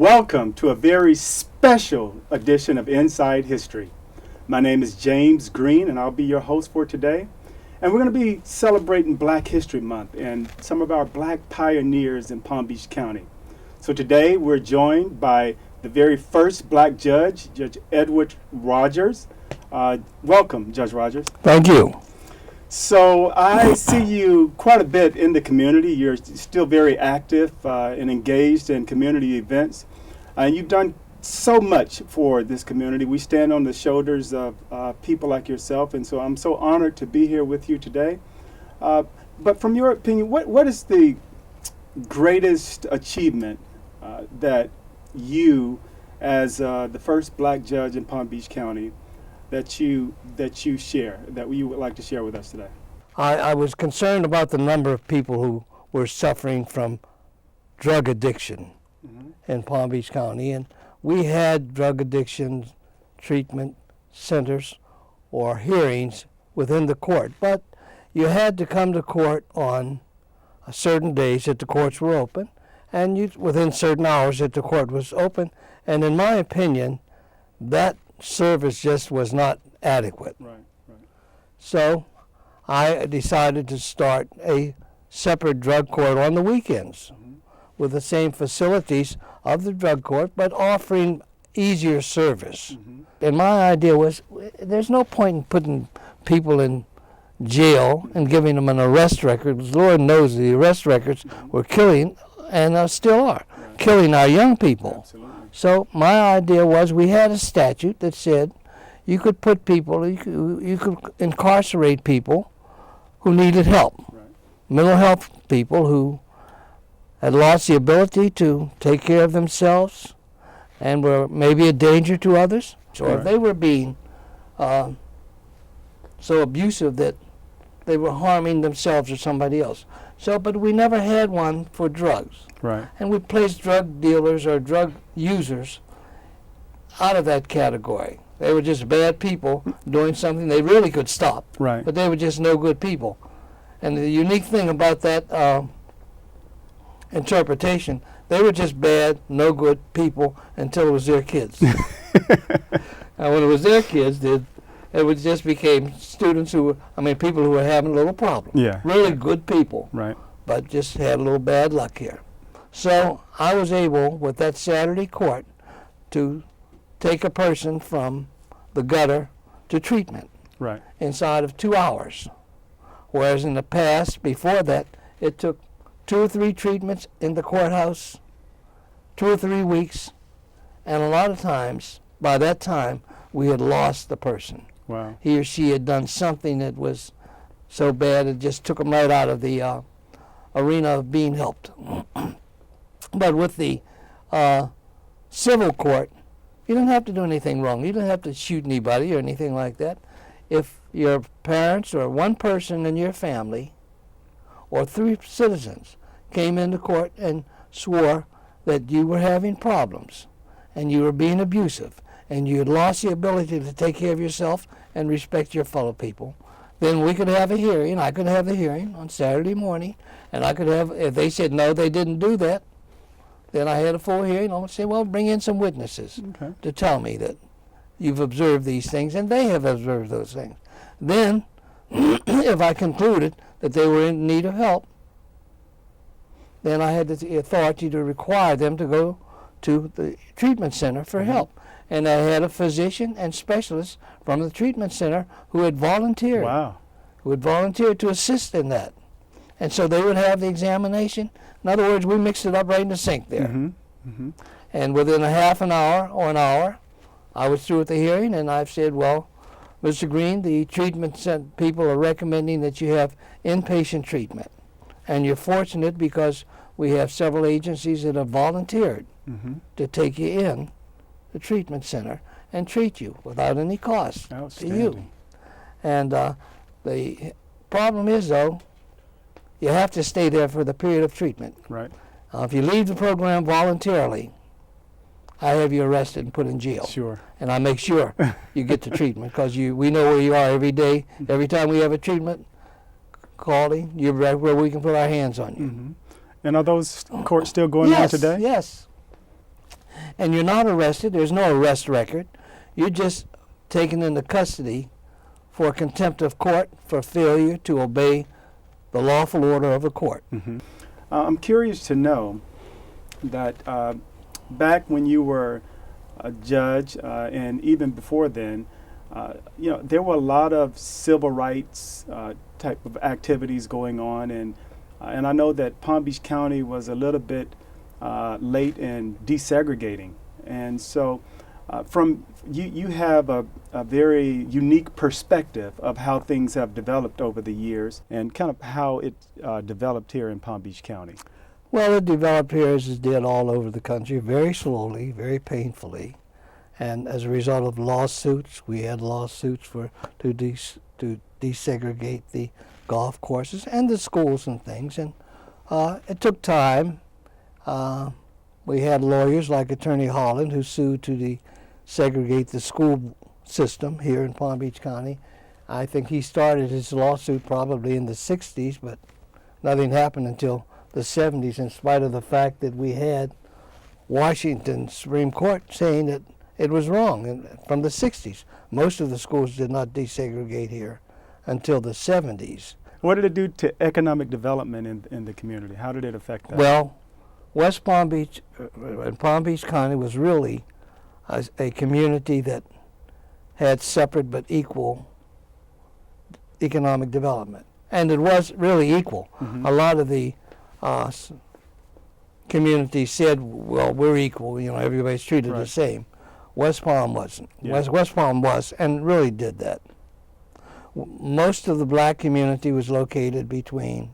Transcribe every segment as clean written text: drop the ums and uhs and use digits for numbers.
Welcome to a very special edition of Inside History. My name is James Green and I'll be your host for today. And we're going to be celebrating Black History Month and some of our Black pioneers in Palm Beach County. So today we're joined by the very first Black judge, Judge Edward Rodgers. Welcome, Judge Rodgers. Thank you. So I see you quite a bit in the community. You're still very active and engaged in community events. And you've done so much for this community. We stand on the shoulders of people like yourself, and so I'm so honored to be here with you today. But from your opinion, what is the greatest achievement that you, as the first Black judge in Palm Beach County, that you share, that you would like to share with us today? I was concerned about the number of people who were suffering from drug addiction in Palm Beach County, and we had drug addiction treatment centers or hearings within the court, but you had to come to court on certain days that the courts were open, and within certain hours that the court was open, and in my opinion, that service just was not adequate. Right. So I decided to start a separate drug court on the weekends with the same facilities of the drug court, but offering easier service. And my idea was, there's no point in putting people in jail and giving them an arrest record, because Lord knows the arrest records were killing, and still are, killing our young people. Absolutely. So my idea was, we had a statute that said you could put people, you could incarcerate people who needed help. Right. Mental health people who had lost the ability to take care of themselves and were maybe a danger to others. Or if they were being so abusive that they were harming themselves or somebody else. So, but we never had one for drugs. Right. And we placed drug dealers or drug users out of that category. They were just bad people doing something they really could stop. Right. But they were just no good people. And the unique thing about that interpretation, they were just bad, no good people until it was their kids. And when it was their kids, it would just became students who were, people who were having a little problem. Yeah. Really good people. Right. But just had a little bad luck here. So I was able, with that Saturday court, to take a person from the gutter to treatment Right. inside of 2 hours. Whereas in the past, before that, it took 2 or 3 treatments in the courthouse, 2 or 3 weeks, and a lot of times, by that time, we had lost the person. Wow. He or she had done something that was so bad it just took them right out of the arena of being helped. But with the civil court, you don't have to do anything wrong. You don't have to shoot anybody or anything like that. If your parents or one person in your family or 3 citizens came into court and swore that you were having problems and you were being abusive and you had lost the ability to take care of yourself and respect your fellow people, then we could have a hearing. I could have the hearing on Saturday morning, and I could have, if they said no, they didn't do that, then I had a full hearing. I would say, well, bring in some witnesses to tell me that you've observed these things, and they have observed those things. Then, if I concluded that they were in need of help, then I had the authority to require them to go to the treatment center for help. And I had a physician and specialist from the treatment center who had volunteered. Wow. Who had volunteered to assist in that. And so they would have the examination. In other words, we mixed it up right in the sink there. And within a half an hour or an hour, I was through with the hearing, and I've said, well, Mr. Green, the treatment people are recommending that you have inpatient treatment. And you're fortunate because we have several agencies that have volunteered to take you in the treatment center and treat you without any cost to you. And the problem is, though, you have to stay there for the period of treatment. Right. If you leave the program voluntarily, I have you arrested and put in jail. Sure. And I make sure you get the treatment, because we know where you are every day. Every time we have a treatment calling, you're right where we can put our hands on you. And are those courts still going on today? Yes. and you're not arrested. There's no arrest record. You're just taken into custody for contempt of court for failure to obey the lawful order of a court. Mm-hmm. I'm curious to know that back when you were a judge, and even before then, there were a lot of civil rights type of activities going on, and I know that Palm Beach County was a little bit late in desegregating, and so from you have a very unique perspective of how things have developed over the years, and kind of how it developed here in Palm Beach County. Well, it developed here as it did all over the country, very slowly, very painfully. And as a result of lawsuits, we had lawsuits to desegregate the golf courses and the schools and things. And it took time. We had lawyers like Attorney Holland who sued to desegregate the school system here in Palm Beach County. I think he started his lawsuit probably in the 60s, but nothing happened until the 70s, in spite of the fact that we had Washington Supreme Court saying that it was wrong. And from the 60s, most of the schools did not desegregate here until the 70s. What did it do to economic development in the community? How did it affect that? Well, West Palm Beach and Palm Beach County was really a community that had separate but equal economic development. And it was really equal. Mm-hmm. A lot of the community said, well, we're equal, everybody's treated the same. West Palm wasn't. Yeah. West Palm was, and really did that. Most of the black community was located between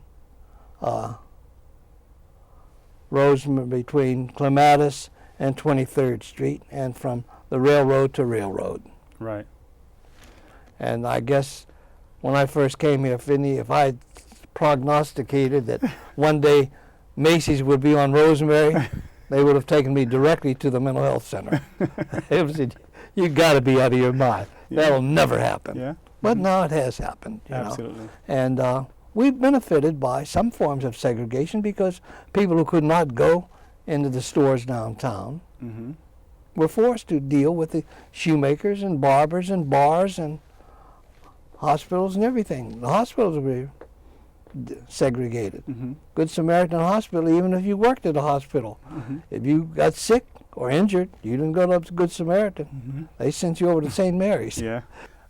between Clematis and 23rd Street, and from the railroad to railroad. Right. And I guess when I first came here, if I prognosticated that one day Macy's would be on Rosemary, they would have taken me directly to the mental health center. You got to be out of your mind. Yeah. That'll never happen. Yeah. But now it has happened. Absolutely. And we've benefited by some forms of segregation because people who could not go into the stores downtown mm-hmm. were forced to deal with the shoemakers and barbers and bars and hospitals and everything. The hospitals were segregated. Mm-hmm. Good Samaritan Hospital, even if you worked at a hospital, mm-hmm. if you got sick or injured, you didn't go to Good Samaritan. Mm-hmm. They sent you over to St. Mary's. Yeah.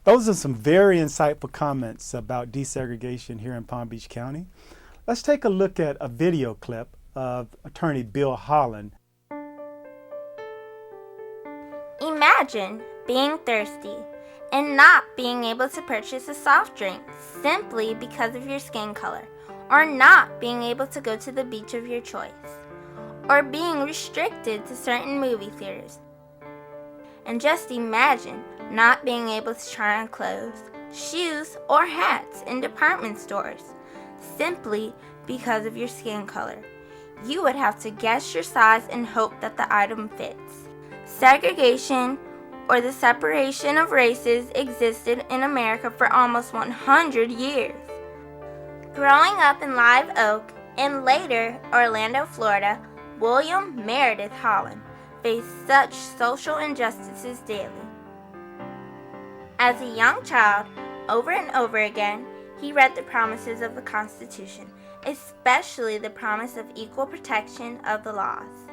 Those are some very insightful comments about desegregation here in Palm Beach County. Let's take a look at a video clip of Attorney Bill Holland. Imagine being thirsty and not being able to purchase a soft drink simply because of your skin color, or not being able to go to the beach of your choice, or being restricted to certain movie theaters. And just imagine not being able to try on clothes, shoes, or hats in department stores simply because of your skin color. You would have to guess your size and hope that the item fits. Segregation, or the separation of races, existed in America for almost 100 years. Growing up in Live Oak and later Orlando, Florida, William Meredith Holland faced such social injustices daily. As a young child, over and over again, he read the promises of the Constitution, especially the promise of equal protection of the laws.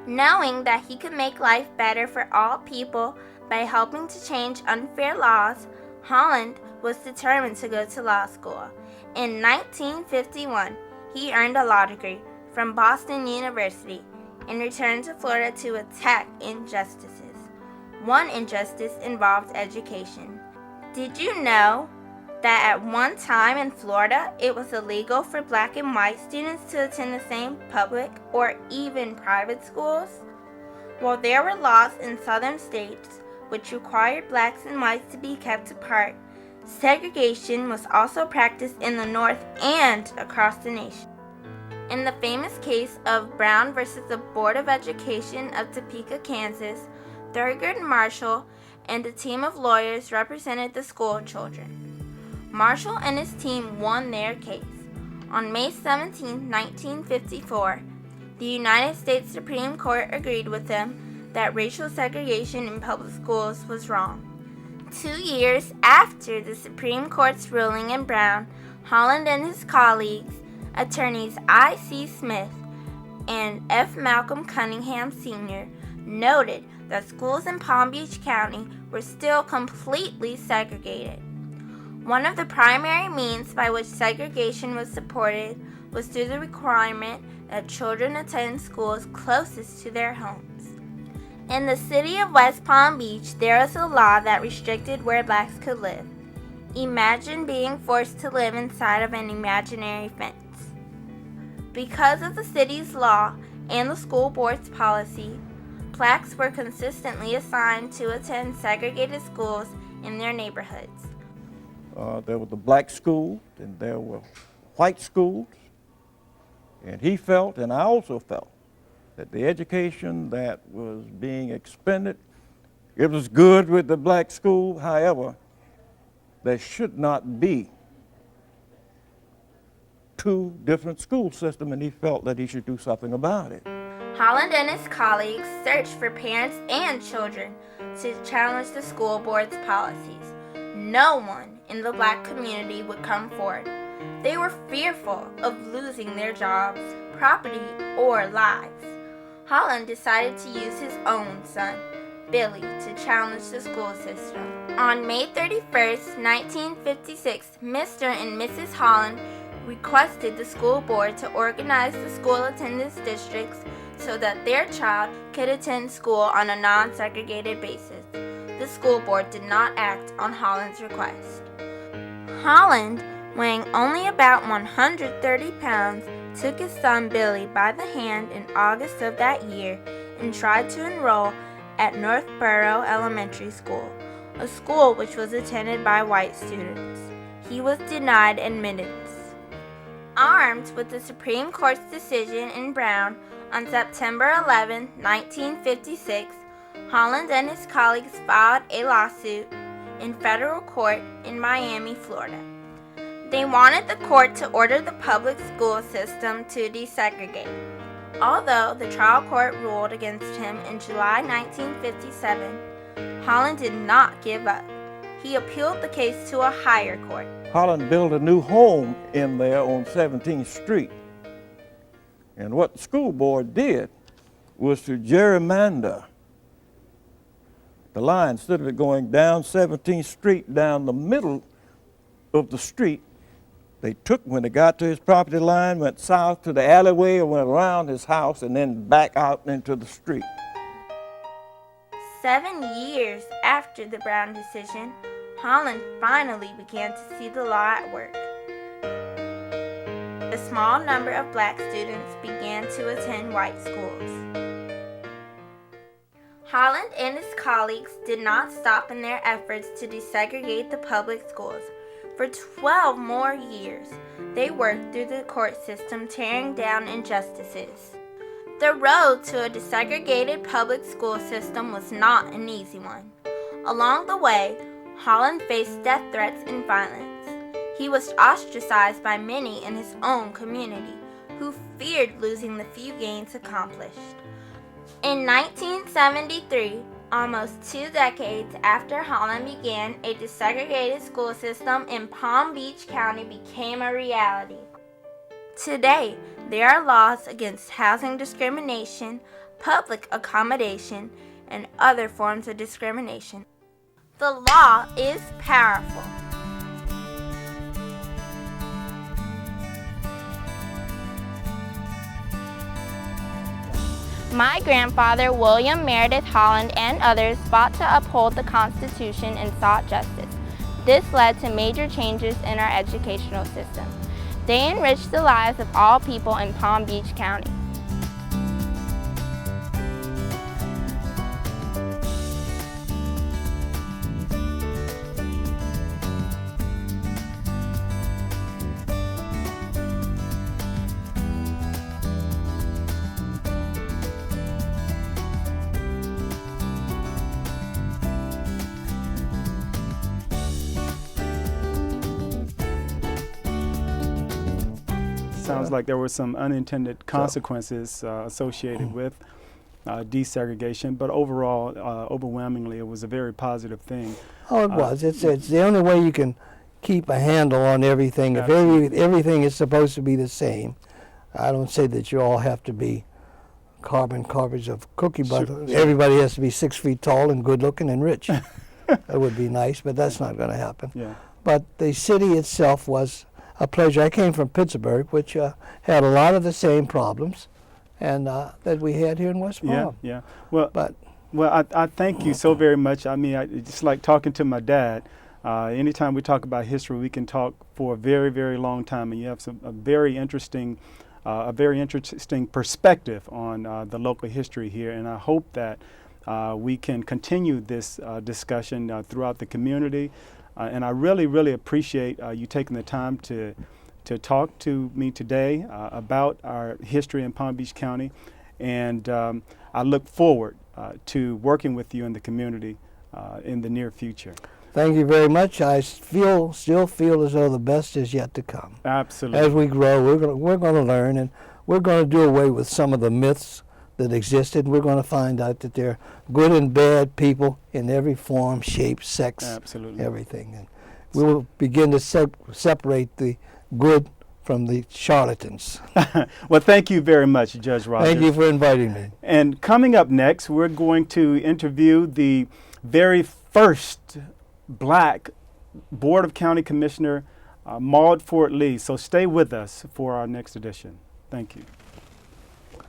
Knowing that he could make life better for all people by helping to change unfair laws, Holland was determined to go to law school. In 1951, he earned a law degree from Boston University and returned to Florida to attack injustices. One injustice involved education. Did you know that at one time in Florida, it was illegal for black and white students to attend the same public or even private schools? While there were laws in southern states which required blacks and whites to be kept apart, segregation was also practiced in the North and across the nation. In the famous case of Brown versus the Board of Education of Topeka, Kansas, Thurgood Marshall and a team of lawyers represented the school children. Marshall and his team won their case. On May 17, 1954, the United States Supreme Court agreed with them that racial segregation in public schools was wrong. 2 years after the Supreme Court's ruling in Brown, Holland and his colleagues, attorneys I.C. Smith and F. Malcolm Cunningham Sr., noted that schools in Palm Beach County were still completely segregated. One of the primary means by which segregation was supported was through the requirement that children attend schools closest to their homes. In the city of West Palm Beach, there was a law that restricted where blacks could live. Imagine being forced to live inside of an imaginary fence. Because of the city's law and the school board's policy, blacks were consistently assigned to attend segregated schools in their neighborhoods. There was a black school, and there were white schools, and he felt, and I also felt, that the education that was being expended, it was good with the black school. However, there should not be two different school systems, and he felt that he should do something about it. Holland and his colleagues searched for parents and children to challenge the school board's policies. No one in the black community would come forward. They were fearful of losing their jobs, property, or lives. Holland decided to use his own son, Billy, to challenge the school system. On May 31st, 1956, Mr. and Mrs. Holland requested the school board to organize the school attendance districts so that their child could attend school on a non-segregated basis. The school board did not act on Holland's request. Holland, weighing only about 130 pounds, took his son Billy by the hand in August of that year and tried to enroll at Northborough Elementary School, a school which was attended by white students. He was denied admittance. Armed with the Supreme Court's decision in Brown on September 11, 1956, Holland and his colleagues filed a lawsuit in federal court in Miami, Florida. They wanted the court to order the public school system to desegregate. Although the trial court ruled against him in July 1957, Holland did not give up. He appealed the case to a higher court. Holland built a new home in there on 17th Street. And what the school board did was to gerrymander the line. Instead of it going down 17th Street, down the middle of the street, they took, when they got to his property line, went south to the alleyway and went around his house and then back out into the street. 7 years after the Brown decision, Holland finally began to see the law at work. A small number of black students began to attend white schools. Holland and his colleagues did not stop in their efforts to desegregate the public schools. For 12 more years, they worked through the court system, tearing down injustices. The road to a desegregated public school system was not an easy one. Along the way, Holland faced death threats and violence. He was ostracized by many in his own community, who feared losing the few gains accomplished. In 1973, almost 2 decades after Holland began, a desegregated school system in Palm Beach County became a reality. Today, there are laws against housing discrimination, public accommodation, and other forms of discrimination. The law is powerful. My grandfather, William Meredith Holland, and others fought to uphold the Constitution and sought justice. This led to major changes in our educational system. They enriched the lives of all people in Palm Beach County. Sounds like there were some unintended consequences associated with desegregation, but overall, overwhelmingly, it was a very positive thing. Oh, it was. It's the only way you can keep a handle on everything. If everything is supposed to be the same, I don't say that you all have to be carbon copies of cookie, but everybody has to be 6 feet tall and good looking and rich. That would be nice, but that's not going to happen. Yeah. But the city itself was a pleasure. I came from Pittsburgh, which had a lot of the same problems and that we had here in West Palm. Yeah. Well, But I thank you so very much. I mean, it's like talking to my dad. Anytime we talk about history, we can talk for a very, very long time, and you have a very interesting perspective on the local history here. And I hope that we can continue this discussion throughout the community. And I really, really appreciate you taking the time to talk to me today about our history in Palm Beach County. And I look forward to working with you in the community in the near future. thank you very much. I still feel as though the best is yet to come. Absolutely. As we grow, we're going to learn, and we're going to do away with some of the myths that existed. We're going to find out that there are good and bad people in every form, shape, sex, Absolutely. everything. And we will begin to separate the good from the charlatans. Well, thank you very much, Judge Rodgers. Thank you for inviting me. And coming up next, we're going to interview the very first Black Board of County Commissioner, Maude Forde. So stay with us for our next edition. Thank you.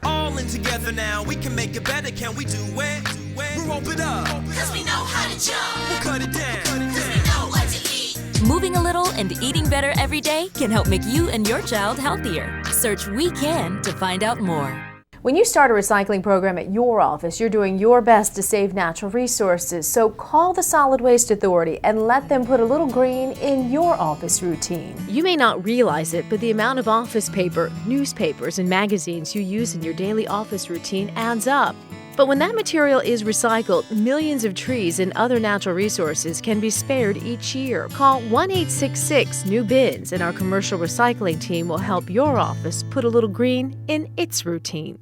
All in together now, we can make it better, can we do it? We'll rope it up, Cause we know how to jump. we'll cut it down. Cause we know what to eat. Moving a little and eating better every day can help make you and your child healthier. Search We Can to find out more. When you start a recycling program at your office, you're doing your best to save natural resources. So call the Solid Waste Authority and let them put a little green in your office routine. You may not realize it, but the amount of office paper, newspapers, and magazines you use in your daily office routine adds up. But when that material is recycled, millions of trees and other natural resources can be spared each year. Call 1-866-NEW-BINS and our commercial recycling team will help your office put a little green in its routine.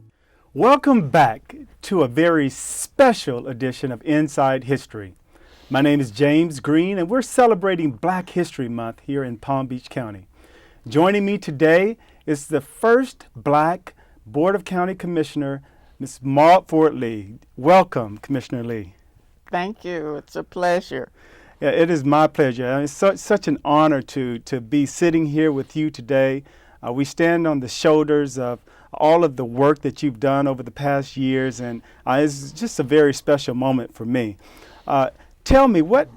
Welcome back to a very special edition of Inside History. My name is James Green, and we're celebrating Black History Month here in Palm Beach County. Joining me today is the first Black Board of County Commissioner, Ms. Maude Forde. Welcome, Commissioner Lee. Thank you. It's a pleasure. Yeah, it is my pleasure. It's such an honor to be sitting here with you today. We stand on the shoulders of all of the work that you've done over the past years, and it's just a very special moment for me. Tell me, what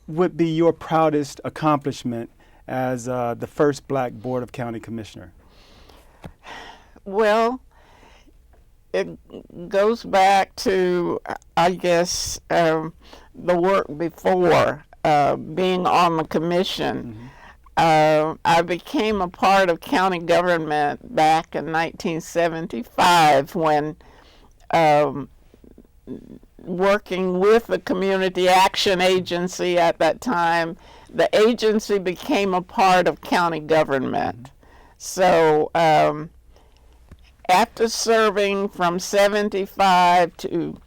would be your proudest accomplishment as the first Black Board of County Commissioner? Well, it goes back to, I guess, the work before being on the commission. Mm-hmm. I became a part of county government back in 1975 when working with the Community Action Agency at that time, the agency became a part of county government. So after serving from 75 to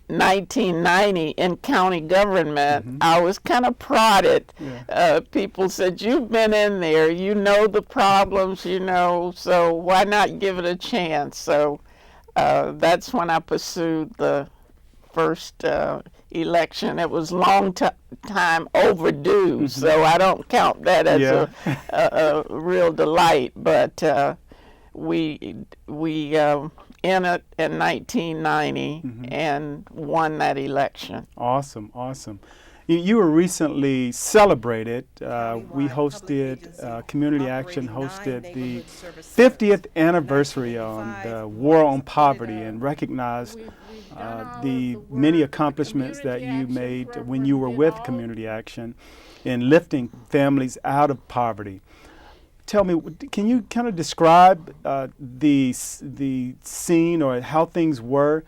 1990 in county government, I was kind of prodded. Yeah. People said, you've been in there, you know the problems, you know, so why not give it a chance? So that's when I pursued the first election. It was long time overdue, so I don't count that as a real delight, but we in it in 1990 and won that election. Awesome, awesome. You were recently celebrated. We hosted, Community Action hosted the 50th anniversary on the War on Poverty and recognized the many accomplishments that you made when you were with Community Action in lifting families out of poverty. Tell me, can you kind of describe the scene or how things were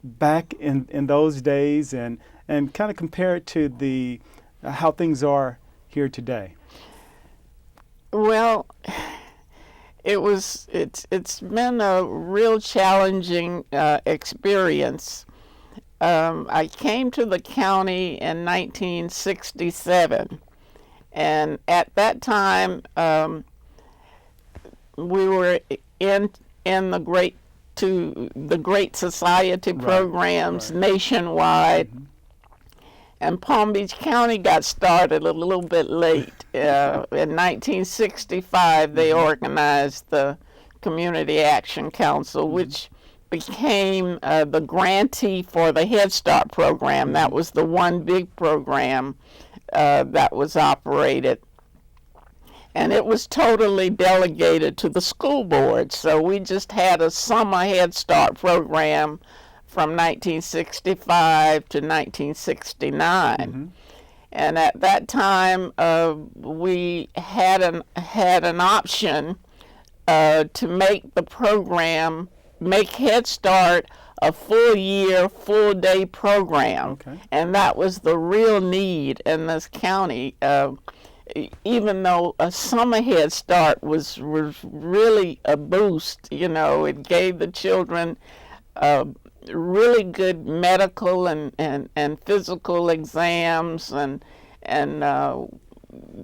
back in those days and kind of compare it to the how things are here today? Well, It's been a real challenging experience. I came to the county in 1967, and at that time we were in the Great Society programs nationwide. And Palm Beach County got started a little bit late. In 1965, they organized the Community Action Council, which became the grantee for the Head Start program. That was the one big program that was operated. And it was totally delegated to the school board. So we just had a summer Head Start program from 1965 to 1969. And at that time, we had an option to make the program, make Head Start a full year, full day program. And that was the real need in this county. Even though a summer Head Start was really a boost, it gave the children really good medical and physical exams,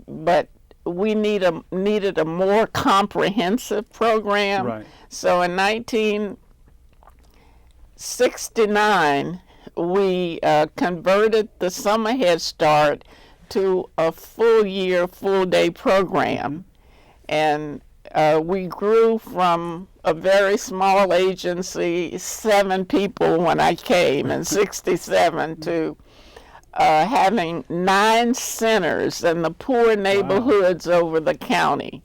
but we needed a more comprehensive program. So in 1969, we converted the summer Head Start to a full year, full day program, and we grew from a very small agency, 7 people when I came in 67, to having 9 centers in the poor neighborhoods over the county.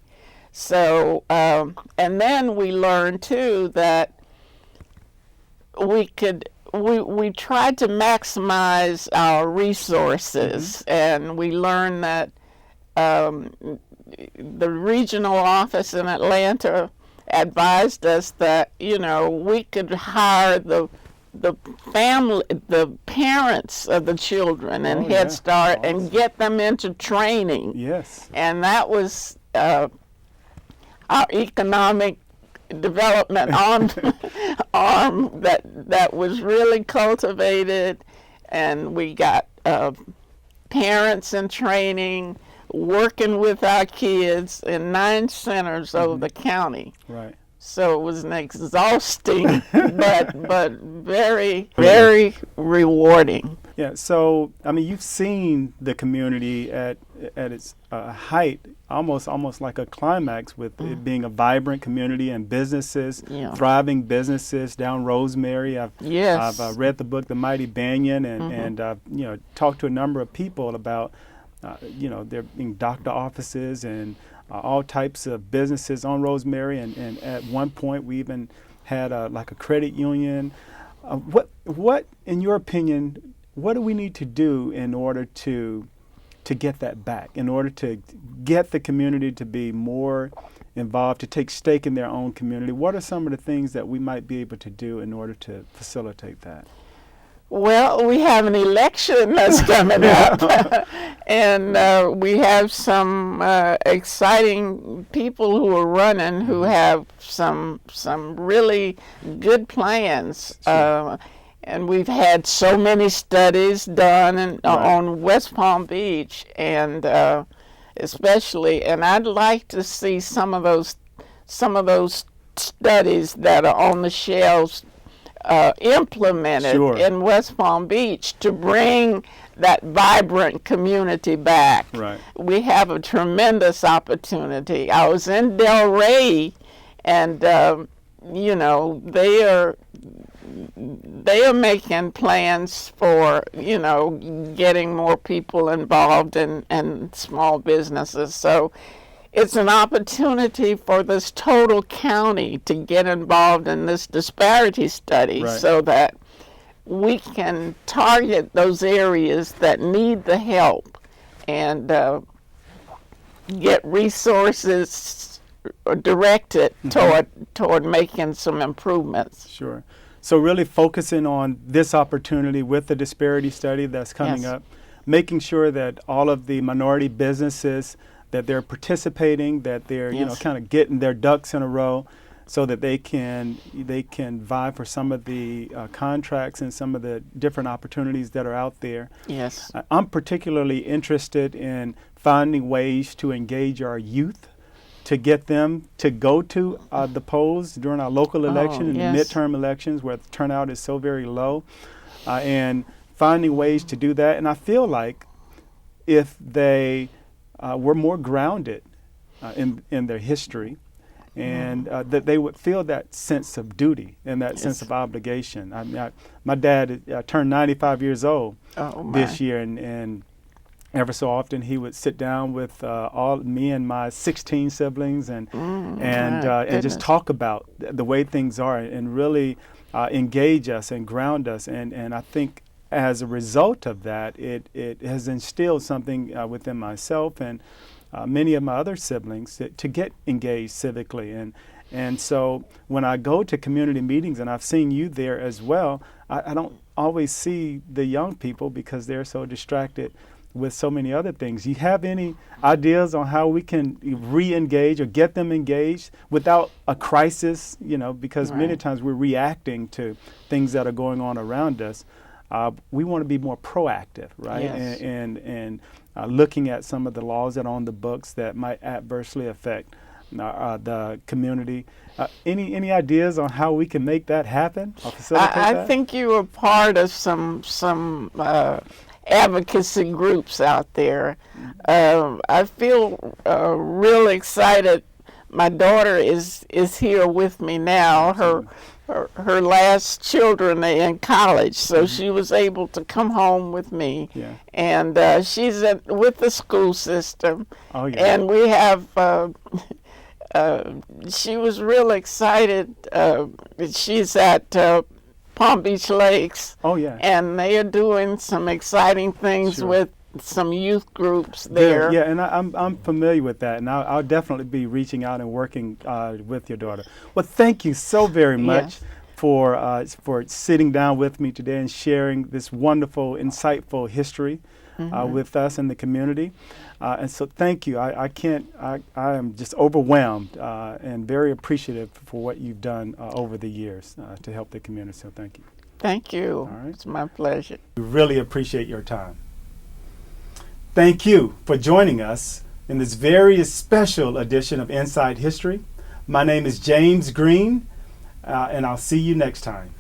So, and then we learned too that we tried to maximize our resources, and we learned that the regional office in Atlanta advised us that we could hire the parents of the children in Head Start and get them into training. And that was our economic development arm that was really cultivated, and we got parents in training, working with our kids in 9 centers over the county. So it was an exhausting but very, very rewarding. Yeah, so I mean, you've seen the community at its height, almost like a climax, with it being a vibrant community and businesses, thriving businesses down Rosemary. I've read the book The Mighty Banyan, and I've talked to a number of people about there being doctor offices and all types of businesses on Rosemary, and at one point we even had like a credit union. What, in your opinion, what do we need to do in order to get that back, in order to get the community to be more involved, to take stake in their own community? What are some of the things that we might be able to do in order to facilitate that? Well, we have an election that's coming up, and we have some exciting people who are running who have some really good plans. And we've had so many studies done on West Palm Beach, and especially, and I'd like to see some of those studies that are on the shelves implemented in West Palm Beach to bring that vibrant community back. We have a tremendous opportunity. I was in Delray, and they are making plans for getting more people involved in small businesses. So it's an opportunity for this total county to get involved in this disparity study, so that we can target those areas that need the help and get resources directed toward making some improvements. Sure. So really focusing on this opportunity with the disparity study that's coming up, making sure that all of the minority businesses that they're participating, that they're Yes. kind of getting their ducks in a row, so that they can vie for some of the contracts and some of the different opportunities that are out there. Yes. I'm particularly interested in finding ways to engage our youth, to get them to go to the polls during our local election and yes. the midterm elections, where the turnout is so very low, and finding ways to do that. And I feel like if they were more grounded in their history, and that they would feel that sense of duty and that sense of obligation. My dad turned 95 years old this year, and ever so often he would sit down with all me and my 16 siblings and just talk about the way things are, and really engage us and ground us. And I think as a result of that, it has instilled something within myself and many of my other siblings to get engaged civically. And so when I go to community meetings, and I've seen you there as well, I don't always see the young people because they're so distracted with so many other things. You have any ideas on how we can re-engage or get them engaged without a crisis, because many times we're reacting to things that are going on around us. We want to be more proactive, right? Yes. And looking at some of the laws that are on the books that might adversely affect the community. Any ideas on how we can make that happen or facilitate I that? think you were part of some advocacy groups out there. I feel real excited. My daughter is here with me now. Her last children are in college, so she was able to come home with me. Yeah. And she's with the school system. Oh, yeah. And we have, she was real excited. She's at Palm Beach Lakes. Oh, yeah. And they are doing some exciting things Sure. with some youth groups there. Yeah, and I'm familiar with that, and I'll definitely be reaching out and working with your daughter. Well, thank you so very much for sitting down with me today and sharing this wonderful, insightful history with us in the community. And so thank you. I am just overwhelmed and very appreciative for what you've done over the years to help the community. So thank you. Thank you. All right. It's my pleasure. We really appreciate your time. Thank you for joining us in this very special edition of Inside History. My name is James Green, and I'll see you next time.